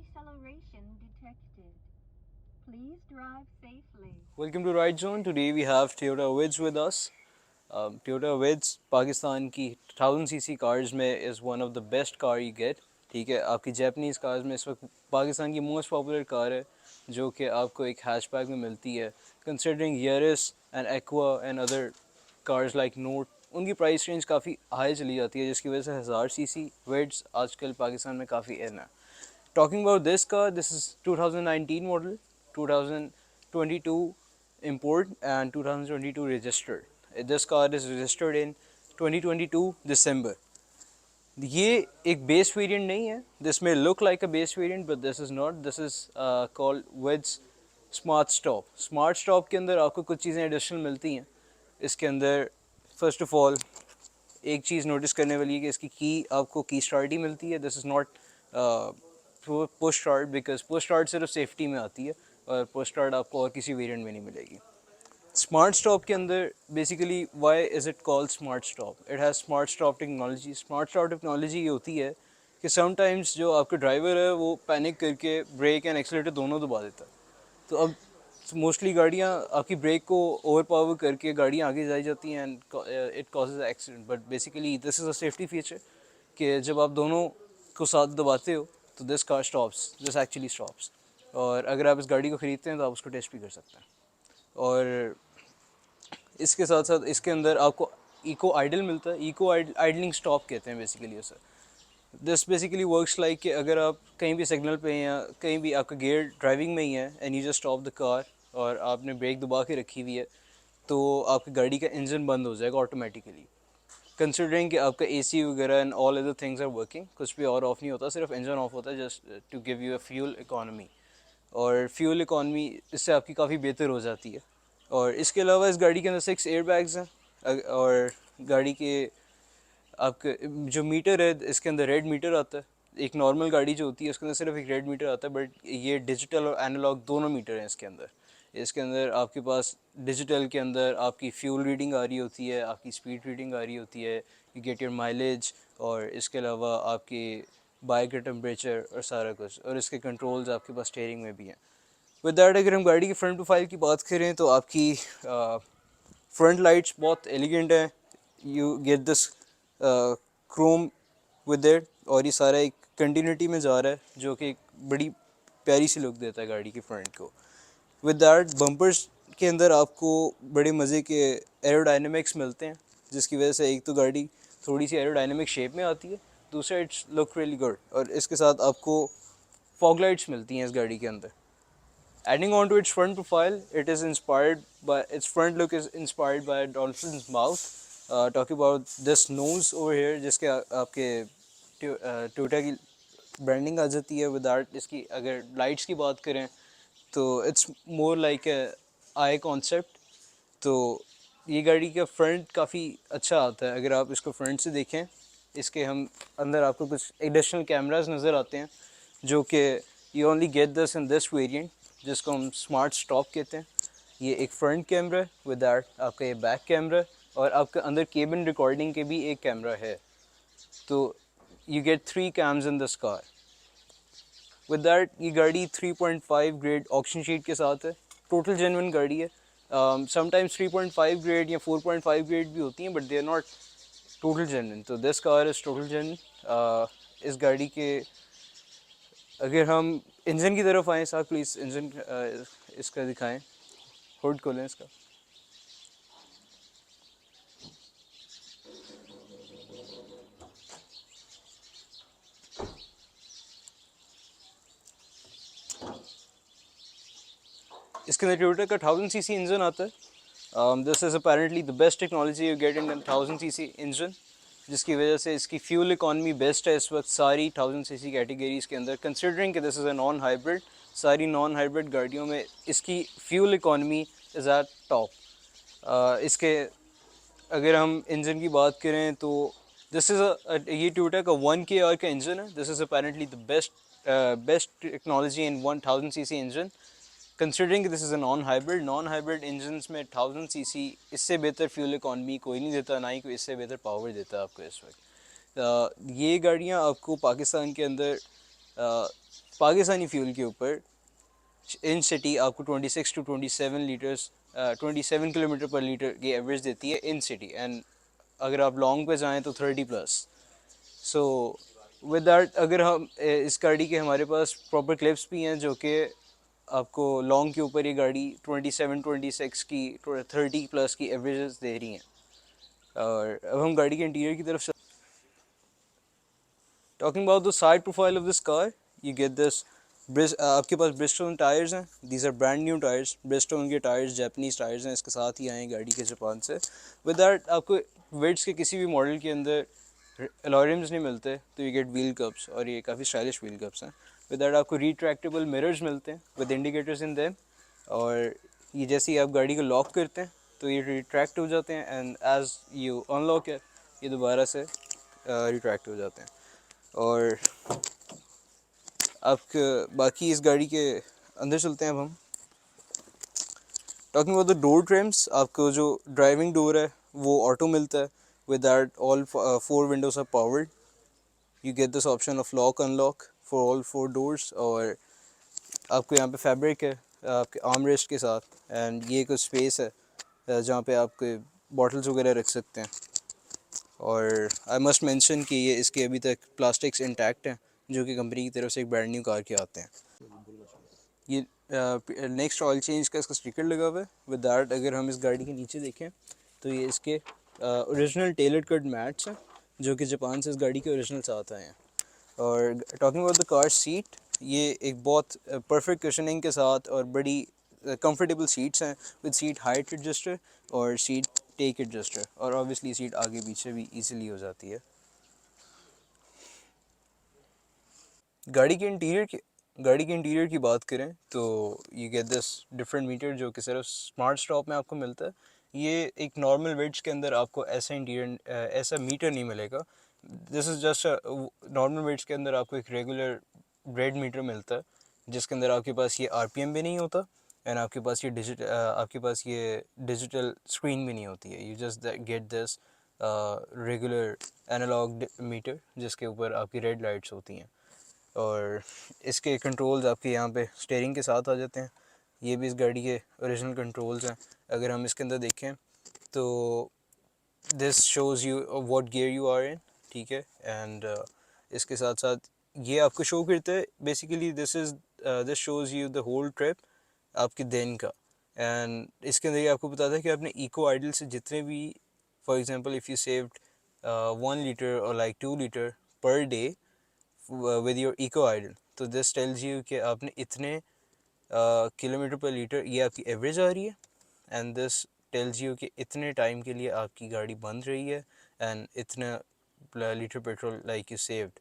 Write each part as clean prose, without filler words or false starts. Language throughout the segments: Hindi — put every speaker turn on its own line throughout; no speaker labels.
deceleration detected. Please drive safely.
Welcome to Ride Zone. Today we have Toyota Wiz with us. Toyota Wiz Pakistan की 1000 cc cars में is one of the best car you get. ठीक है, आपकी Japanese cars में इस वक्त पाकिस्तान की most popular car है जो कि आपको एक hatchback में मिलती है. Considering Yaris and Aqua and other cars like Note, उनकी प्राइस रेंज काफ़ी हाई चली जाती है जिसकी वजह से 1000 cc Wiz आजकल पाकिस्तान में काफ़ी इन है. Talking about this car, this is 2019 model, 2022 import and 2022 registered. This car is registered in 2022 December. ये एक बेस वेरिएंट नहीं है. दिस में look like a base variant but this is not. This is called with smart stop. Smart stop के अंदर आपको कुछ चीज़ें एडिशनल मिलती हैं. इसके अंदर फर्स्ट ऑफ ऑल एक चीज़ नोटिस करने वाली है कि इसकी की आपको की स्टार्ट ही मिलती है. This is not push start because push start सिर्फ सेफ्टी में आती है और पुश स्टार्ट आपको और किसी वेरिएंट में नहीं मिलेगी. स्मार्ट स्टॉप के अंदर basically why is it called smart stop. It has smart stop technology. Smart stop technology ये होती है कि समटाइम्स जो आपका ड्राइवर है वो पैनिक करके ब्रेक एंड एक्सीलरेटर दोनों दबा देता है. तो अब मोस्टली गाड़ियाँ आपकी ब्रेक को ओवर पावर करके गाड़ियाँ आगे जाई जाती हैं and it causes accident. But basically this is a safety feature कि जब आप दोनों को साथ दबाते हो तो this car stops. This actually stops. और अगर आप इस गाड़ी को ख़रीदते हैं तो आप उसको टेस्ट भी कर सकते हैं. और इसके साथ साथ इसके अंदर आपको इको आइडल मिलता है. इको आइडलिंग स्टॉप कहते हैं बेसिकली उसे. दिस बेसिकली वर्क्स लाइक कि अगर आप कहीं भी सिग्नल पे हैं या कहीं भी आपका गियर ड्राइविंग में ही है and you just stop the car और आपने ब्रेक दबा के रखी हुई है तो आपकी गाड़ी का इंजन बंद हो जाएगा ऑटोमेटिकली. कंसिडरिंग कि आपका एसी वगैरह and all other things are working, कुछ भी और ऑफ नहीं होता, सिर्फ इंजन ऑफ होता है just to give you a fuel economy. और फ्यूल इकॉनमी इससे आपकी काफ़ी बेहतर हो जाती है. और इसके अलावा इस गाड़ी के अंदर 6 एयर बैग्स हैं. और गाड़ी के आपके जो मीटर है इसके अंदर रेड मीटर आता है. एक नॉर्मल गाड़ी जो होती है उसके अंदर सिर्फ एक रेड मीटर आता है बट ये डिजिटल और एनालॉग दोनों मीटर हैं इसके अंदर. इसके अंदर आपके पास डिजिटल के अंदर आपकी फ्यूल रीडिंग आ रही होती है, आपकी स्पीड रीडिंग आ रही होती है, यू गेट योर माइलेज. और इसके अलावा आपकी बाइक का टेम्परेचर और सारा कुछ. और इसके कंट्रोल्स आपके पास स्टीयरिंग में भी हैं. विद दैट अगर हम गाड़ी की फ्रंट प्रोफाइल की बात करें तो आपकी फ्रंट लाइट्स बहुत एलिगेंट हैं. You get this Chrome with it और ये सारा एक कंटिन्यूटी में जा रहा है जो कि एक बड़ी प्यारी सी लुक देता है गाड़ी की फ्रंट को. विद दैट बम्पर्स के अंदर आपको बड़े मज़े के एरोडायनेमिक्स मिलते हैं जिसकी वजह से एक तो गाड़ी थोड़ी सी एरोडायनेमिक शेप में आती है, दूसरा इट्स लुक रियली गुड. और इसके साथ आपको फॉग लाइट्स मिलती हैं इस गाड़ी के अंदर. Adding on to its front profile, it is inspired by its front look is inspired by a dolphin's mouth. Talking about this nose over here, जिसके आपके टोयोटा की ब्रांडिंग आ जाती है. विद दैट इसकी अगर लाइट्स की बात करें तो it's more like a I concept. तो ये गाड़ी का फ्रंट काफ़ी अच्छा आता है. अगर आप इसको फ्रंट से देखें, इसके हम अंदर आपको कुछ एडिशनल कैमरास नज़र आते हैं जो कि you only get this in this variant जिसको हम स्मार्ट स्टॉप कहते हैं. ये एक फ्रंट कैमरा है. विद दैट आपका ये बैक कैमरा है और आपके अंदर केबिन रिकॉर्डिंग के भी एक कैमरा है. तो you gate 3 camps in this car. With that ये गाड़ी 3.5 ग्रेड ऑक्शन शीट के साथ है. टोटल जेन्युइन गाड़ी है. समटाइम्स 3.5 ग्रेड या 4.5 ग्रेड भी होती हैं but they are not total genuine. तो this car is total genuine. इस गाड़ी के अगर हम इंजन की तरफ आएँ, साहब प्लीज़ इंजन इसका दिखाएं. हुड खोलें इसका. इसके अंदर टोयोटा का 1000 cc इंजन आता है. This is apparently the best technology you get in 1000 cc engine जिसकी वजह से इसकी फ्यूल इकॉनमी बेस्ट है इस वक्त सारी 1000 cc कैटेगरीज़ के अंदर. कंसिडरिंग कि this is a non hybrid, सारी नॉन हाइब्रिड गाड़ियों में इसकी fuel economy is eight top. इसके अगर हम इंजन की बात करें तो दिस इज़ ये टोयोटा का 1KR का इंजन है. This is apparently the best technology in 1000 cc engine. Considering this is a non hybrid engine में 1000 cc इससे बेहतर फ्यूल इकॉनमी कोई नहीं देता, ना ही कोई इससे बेहतर पावर देता है आपको इस वक्त. ये गाड़ियाँ आपको पाकिस्तान के अंदर पाकिस्तानी फ्यूल के ऊपर इन सिटी आपको 26 टू 27 लीटर्स 27 किलोमीटर पर लीटर की एवरेज देती है इन सिटी, एंड अगर आप लॉन्ग पे जाएँ तो 30 प्लस। सो विद दैट अगर हम इस गाड़ी के हमारे पास प्रॉपर क्लिप्स भी हैं जो कि आपको लॉन्ग के ऊपर ये गाड़ी 27 26 की 30 प्लस की एवरेजेस दे रही हैं। और अब हम गाड़ी के इंटीरियर की तरफ talking about the side profile of this car, you get this आपके पास ब्रिस्टोन टायर्स हैं, these are brand new tyres, Bridgestone के टायर्स जापानीज टायर्स हैं, इसके साथ ही आए गाड़ी के जापान से। विद दैट आपको विड्स के किसी भी मॉडल के अंदर अलॉयरिम्स नहीं मिलते, तो यू गेट व्हील कप्स, और ये काफ़ी स्टाइलिश व्हील कप्स हैं। विद दैट आपको रिट्रैक्टेबल मिरर्स मिलते हैं विद इंडिकेटर्स इन देम, और ये जैसे ही आप गाड़ी को लॉक करते हैं तो ये रिट्रैक्ट हो जाते हैं, एंड एज यू अनलॉक है ये दोबारा से रिट्रैक्ट हो जाते हैं। और आप बाकी इस गाड़ी के अंदर चलते हैं अब हम। Talking about the door trims, आपको जो ड्राइविंग डोर है वो ऑटो मिलता है, with that all 4 windows are powered, you get this option of lock unlock for all 4 doors. और आपको यहाँ पे फैब्रिक है आपके आर्म रेस्ट के साथ, एंड ये कुछ स्पेस है जहाँ पे आपके बॉटल्स वगैरह रख सकते हैं। और आई मस्ट मेंशन कि ये इसके अभी तक प्लास्टिक्स इंटैक्ट हैं जो कि कंपनी की तरफ से एक ब्रांड न्यू कार के आते हैं। ये नेक्स्ट ऑयल चेंज का इसका स्टिकर लगा हुआ है। विद दैट अगर हम इस गाड़ी के नीचे देखें तो ये इसके ओरिजिनल टेलर कट मैट्स हैं जो कि जापान से इस गाड़ी के ओरिजिनल साथ आए हैं। और talking about the car seat, ये एक बहुत परफेक्ट कुशनिंग के साथ और बड़ी कंफर्टेबल सीट्स हैं, विद सीट हाइट एडजस्टर और सीट टेक एडजस्टर, और ऑब्वियसली सीट आगे पीछे भी इजीली हो जाती है। गाड़ी के इंटीरियर की बात करें तो you get this different meter जो कि सिर्फ स्मार्ट स्टॉप में आपको मिलता है। ये एक नॉर्मल वेज के अंदर आपको ऐसा इंटीरियर ऐसा मीटर नहीं मिलेगा। This is just normal ways के अंदर आपको एक रेगुलर ब्रेड मीटर मिलता है जिसके अंदर आपके पास ये आरपीएम भी नहीं होता, एंड आपके पास ये डिजिटल स्क्रीन भी नहीं होती है। You just get this regular analog meter जिसके ऊपर आपकी रेड लाइट्स होती हैं, और इसके कंट्रोल्स आपके यहाँ पे स्टीयरिंग के साथ आ जाते हैं। ये भी इस गाड़ी के ओरिजिनल कंट्रोल्स हैं। अगर हम इसके अंदर देखें तो this shows you what gear you are in, ठीक है, एंड इसके साथ साथ ये आपको शो करता है basically this shows you the whole trip आपके दिन का। एंड इसके अंदर ये आपको बताता है कि आपने इको आइडल से जितने भी, for example if you saved 1 litre और like 2 litre per day with your eco idle, तो this tells you कि आपने इतने किलोमीटर पर लीटर ये आपकी एवरेज आ रही है, एंड दिस टेल्स यू कि इतने टाइम के लिए आपकी गाड़ी बंद रही है एंड इतना litre petrol like you saved.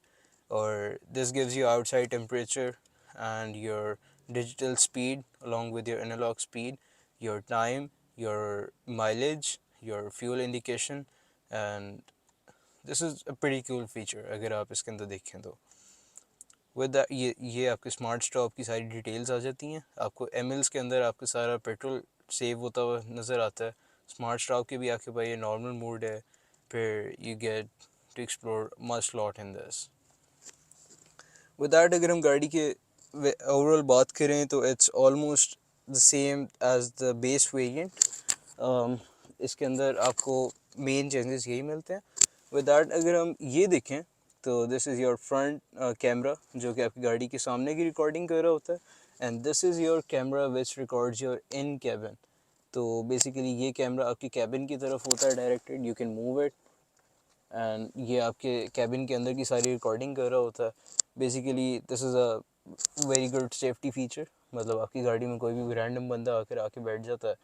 और this gives you outside temperature and your digital speed along with your analog speed, your time, your mileage, your fuel indication, and this is a pretty cool feature अगर आप इसके अंदर देखें तो। विद ये आपके स्मार्ट स्टॉप की सारी डिटेल्स आ जाती हैं। आपको एमएल्स के अंदर आपका सारा पेट्रोल सेव होता हुआ नज़र आता है। स्मार्ट स्टॉप के भी आपके पास ये नॉर्मल मोड है, फिर you get to explore much lot in this. With that अगर हम गाड़ी के ओवरऑल बात करें तो it's almost the same as the base variant. इसके अंदर आपको मेन चेंजेस यही मिलते हैं। विद दैट अगर हम ये देखें तो this is your front camera जो कि आपकी गाड़ी के सामने की रिकॉर्डिंग कर रहा होता है, and this is your camera which records your in cabin. तो बेसिकली ये कैमरा आपकी कैबिन की तरफ होता है directed, you can move it, and ये आपके कैबिन के अंदर की सारी रिकॉर्डिंग कर रहा होता है। Basically this is a very good safety feature, मतलब आपकी गाड़ी में कोई भी रैंडम बंदा आकर आके बैठ जाता है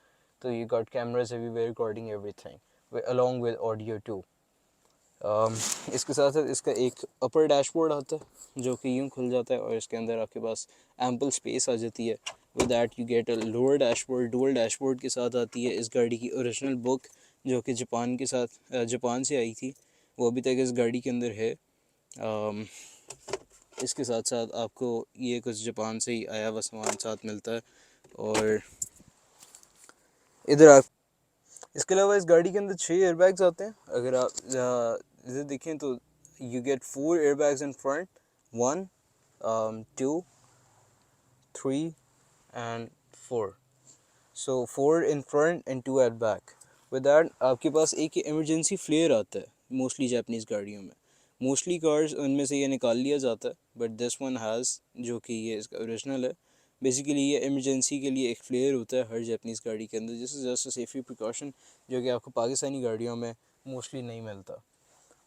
तो you got cameras everywhere recording everything along with audio too. इसके साथ साथ इसका एक अपर डैशबोर्ड आता है जो कि यूँ खुल जाता है और इसके अंदर आपके पास एम्पल स्पेस आ जाती है। With that you get a lower dashboard. Dual dashboard के साथ आती है इस गाड़ी की ओरिजिनल बुक जो कि जापान से आई थी, वो अभी तक इस गाड़ी के अंदर है। इसके साथ साथ आपको ये कुछ जापान से ही आया हुआ सामान साथ मिलता है। और इधर आप इसके अलावा इस गाड़ी के अंदर 6 एयरबैग्स आते हैं। अगर आप इधर देखें तो you gate 4 airbags in front, 1 2 3 and 4. So 4 in front and 2 at back. With that आपके पास एक इमरजेंसी फ्लेयर आता है मोस्टली जापानीज़ गाड़ियों में. मोस्टली कार्स उनमें से ये निकाल लिया जाता है, बट दिस वन हैज़, जो कि ये इसका ओरिजिनल है. बेसिकली ये इमरजेंसी के लिए एक फ्लेयर होता है हर जापानीज़ गाड़ी के अंदर. This is just a safety precaution जो कि आपको पाकिस्तानी गाड़ियों में मोस्टली नहीं मिलता.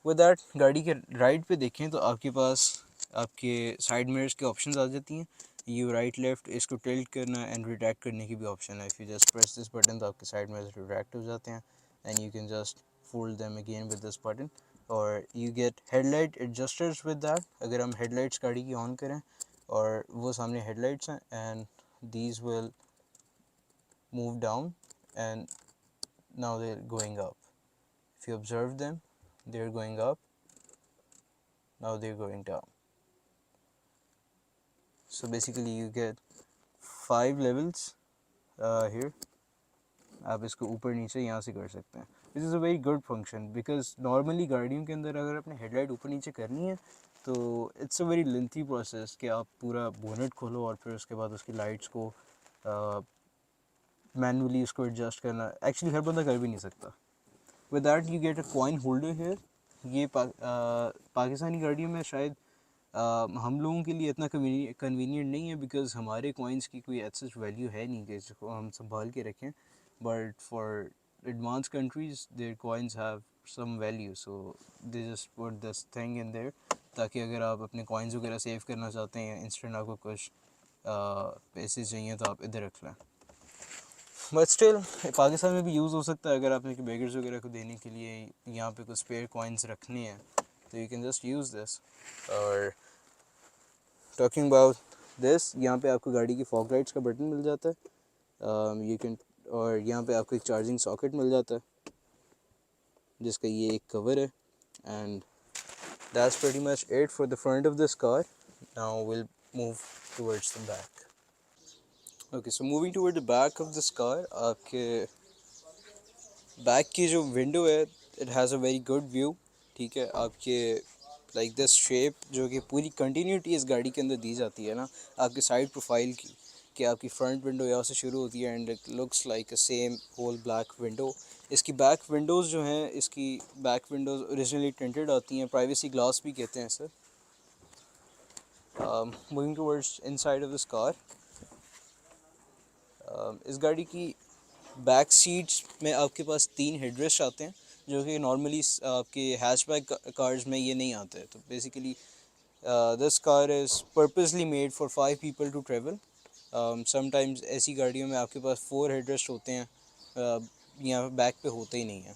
विद दैट गाड़ी के राइट पे देखें तो आपके पास आपके साइड मिरर्स के ऑप्शंस आ जाती हैं. यू राइट लेफ़्ट इसको टिल्ट करना एंड रिट्रैक्ट करने की भी ऑप्शन है. If you just press this button तो आपके साइड मिरर्स रिट्रैक्ट हो जाते हैं and you can just fold them again with this button. और you get headlight adjusters with that. अगर हम हेडलाइट्स गाड़ी की ऑन करें और वो सामने हेडलाइट्स हैं and these will move down and now they are going up. If you observe them, they're going up, now they're going down. So basically you get 5 levels here. आप इसको ऊपर नीचे यहाँ से कर सकते हैं. This is a very good function because normally गाड़ियों के अंदर अगर अपने हेडलाइट ऊपर नीचे करनी है तो it's a very lengthy process कि आप पूरा बोनेट खोलो और फिर उसके बाद उसकी लाइट्स को मैनुअली उसको एडजस्ट करना एक्चुअली हर बंदा कर भी नहीं सकता. With that you get a coin holder here. ये पाकिस्तानी गाड़ियों में शायद हम लोगों के लिए इतना कन्वीनियंट नहीं है बिकॉज हमारे कॉइन्स की कोई सच वैल्यू है नहीं कि इसको हम संभाल के रखें. But for advance countries their coins have some value, so they just put this thing in there ताकि अगर आप अपने कॉइन्स वगैरह सेव करना चाहते हैं, इंस्टेंट आपको कुछ पैसे चाहिए तो आप इधर रख लें. बट स्टिल पाकिस्तान में भी यूज़ हो सकता है अगर आपने बेगर्स वगैरह को देने के लिए यहाँ पे कुछ स्पेयर कॉइन्स रखने हैं तो you can just use this. और टॉकिंग अबाउट दिस, यहाँ पे आपको गाड़ी की फॉग लाइट्स का बटन मिल जाता है. यू कैन, और यहाँ पे आपको एक चार्जिंग सॉकेट मिल जाता है जिसका ये एक कवर है. And that's pretty much it for the front of this car. Now will move towards the back. Okay, so moving toward the back of this car, आपके बैक की जो विंडो है it has a very good view. ठीक है, आपके लाइक दिस शेप जो कि पूरी कंटिन्यूटी इस गाड़ी के अंदर दी जाती है ना आपके साइड प्रोफाइल की, कि आपकी फ्रंट विंडो यहाँ से शुरू होती है and it looks like a same whole black window. इसकी बैक विंडोज़ जो हैं, इसकी बैक विंडोज़ ओरिजिनली टिंटेड आती हैं, प्राइवेसी ग्लास भी कहते हैं sir. Moving towards inside of this car, इस गाड़ी की बैक सीट्स में आपके पास 3 हेडरेस्ट आते हैं जो कि नॉर्मली आपके हैचबैक कार्स में ये नहीं आते. तो basically this car is purposely made for 5 people to travel. Sometimes ऐसी गाड़ियों में आपके पास 4 हेडरेस्ट होते हैं, यहाँ बैक पे होते ही नहीं है.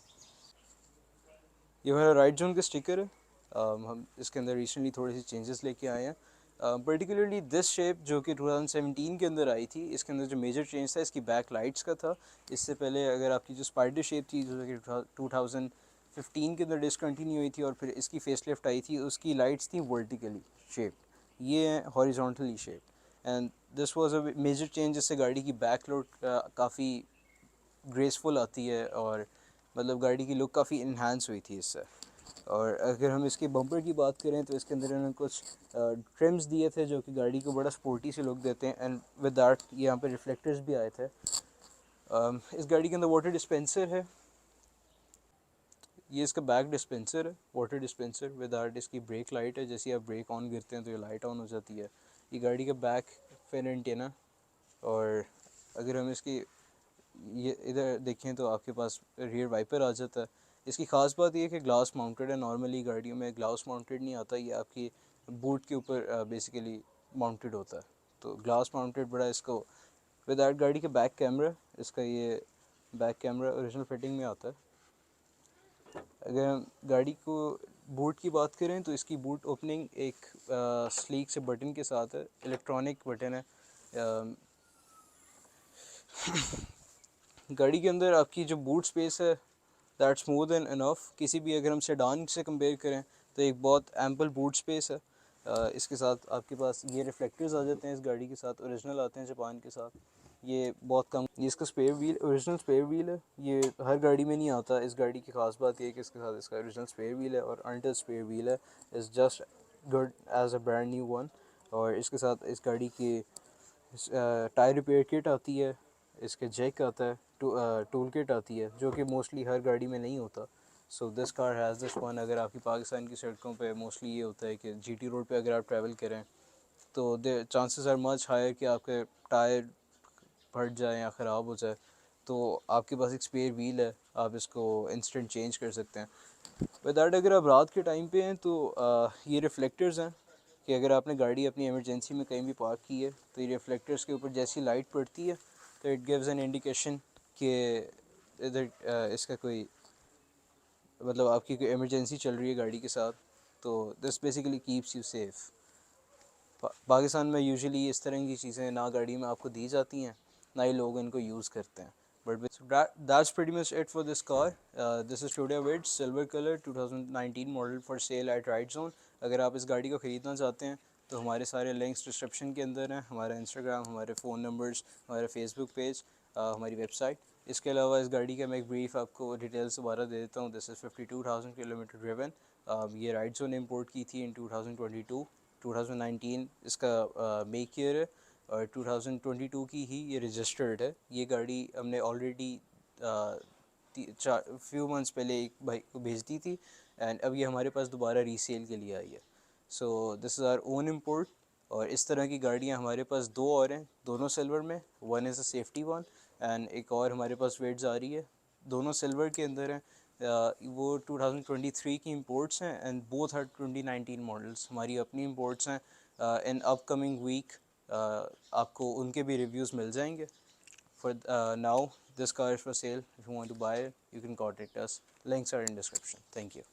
ये हमारा राइट जोन का स्टिकर है. हम इसके अंदर रिसेंटली थोड़े से चेंजेस लेके आए हैं. पर्टिकुलरली दिस शेप जो कि 2017 के अंदर आई थी, इसके अंदर जो मेजर चेंज था इसकी बैक लाइट्स का था. इससे पहले अगर आपकी जो स्पाइडर शेप थी जो कि 2015 के अंदर डिसकंटिन्यू हुई थी और फिर इसकी फेस लिफ्ट आई थी, उसकी लाइट्स थी वर्टिकली शेप, ये है horizontally shape. And this was a major change जिससे गाड़ी की बैक लुक काफ़ी ग्रेसफुल आती है और मतलब गाड़ी की लुक काफ़ी इन्हांस हुई थी इससे. और अगर हम इसके बम्पर की बात करें तो इसके अंदर इन्होंने कुछ ट्रिम्स दिए थे जो कि गाड़ी को बड़ा स्पोर्टी से लुक देते हैं. एंड विद दैट यहाँ पे रिफ्लेक्टर्स भी आए थे. इस गाड़ी के अंदर वाटर डिस्पेंसर है. ये इसका बैक डिस्पेंसर है, वाटर डिस्पेंसर. विद दैट इसकी ब्रेक लाइट है, जैसे आप ब्रेक ऑन करते हैं तो ये लाइट ऑन हो जाती है. ये गाड़ी का बैक फेन एंटेना. और अगर हम इसकी ये इधर देखें तो आपके पास रियर वाइपर आ जाता है. इसकी ख़ास बात ये है कि ग्लास माउंटेड है. नॉर्मली गाड़ियों में ग्लास माउंटेड नहीं आता, ये आपकी बूट के ऊपर बेसिकली माउंटेड होता है. तो ग्लास माउंटेड बड़ा इसको. विद दैट गाड़ी का बैक कैमरा, इसका ये बैक कैमरा ओरिजिनल फिटिंग में आता है. अगर हम गाड़ी को बूट की बात करें तो इसकी बूट ओपनिंग एक स्लीक से बटन के साथ है, इलेक्ट्रॉनिक बटन है. गाड़ी के अंदर आपकी जो बूट स्पेस है दैट्स मोर देन इनफ. किसी भी अगर हम सेडान से कंपेयर करें तो एक बहुत एम्पल बूट स्पेस है. इसके साथ आपके पास ये रिफ्लेक्टर्स आ जाते हैं, इस गाड़ी के साथ ओरिजिनल आते हैं जापान के साथ. ये बहुत कम. ये इसका spare wheel original spare wheel है, ये हर गाड़ी में नहीं आता. इस गाड़ी की खास बात ये है कि इसके साथ इसका ओरिजिनल स्पेयर व्हील है और अंडर स्पेयर व्हील है. Is just good as a brand new one. और इसके साथ इस गाड़ी की टायर रिपेयर किट आती है, इसके जैक आता है, टूल किट आती है जो कि मोस्टली हर गाड़ी में नहीं होता। So this car has this one. अगर आपकी पाकिस्तान की सड़कों पे मोस्टली ये होता है कि जीटी रोड पे अगर आप ट्रैवल करें तो the chances are much higher कि आपके टायर फट जाए या ख़राब हो जाए, तो आपके पास एक स्पेयर व्हील है, आप इसको इंस्टेंट चेंज कर सकते हैं। विद दैट अगर आप रात के टाइम पे हैं तो ये रिफ्लेक्टर्स हैं कि अगर आपने गाड़ी अपनी इमरजेंसी में कहीं भी पार्क की है तो ये रिफ्लेक्टर्स के ऊपर जैसी लाइट पड़ती है तो इट गिव्स एन इंडिकेशन कि इधर इसका कोई मतलब आपकी कोई इमरजेंसी चल रही है गाड़ी के साथ, तो this basically keeps you safe. Pakistan में यूजुअली इस तरह की चीज़ें ना गाड़ी में आपको दी जाती हैं, ना ही लोग इनको यूज़ करते हैं। But that's pretty much it for this car. This is Toyota Vitz silver colour 2019 model for sale at Ride Zone. अगर आप इस गाड़ी को ख़रीदना चाहते हैं तो हमारे सारे लिंक्स डिस्क्रिप्शन के अंदर हैं, हमारा इंस्टाग्राम, हमारे फ़ोन नंबर्स, हमारा फेसबुक पेज, हमारी वेबसाइट। इसके अलावा इस गाड़ी का मैं एक ब्रीफ आपको डिटेल्स दोबारा दे देता हूँ। This is 52,000 kilometre driven. ये राइड जोन इम्पोर्ट की थी इन 2022, 2019 इसका मेक ईयर है, और 2022 की ही ये रजिस्टर्ड है। ये गाड़ी हमने ऑलरेडी फ्यू मंथ्स पहले एक भाई को भेज दी थी एंड अब ये हमारे पास दोबारा रीसेल के लिए आई है। So this is our own import. और इस तरह की गाड़ियाँ हमारे पास दो और हैं, दोनों सिल्वर में। One is a safety one and एक और हमारे पास वेट्स आ रही है, दोनों सिल्वर के अंदर हैं। वो 2023 की इंपोर्ट्स हैं एंड बोथ आर 2019 मॉडल्स हमारी अपनी इंपोर्ट्स हैं। इन अपकमिंग वीक आपको उनके भी रिव्यूज़ मिल जाएंगे। For now this car is for sale. If you want to buy it you can contact us, links are in description. Thank you.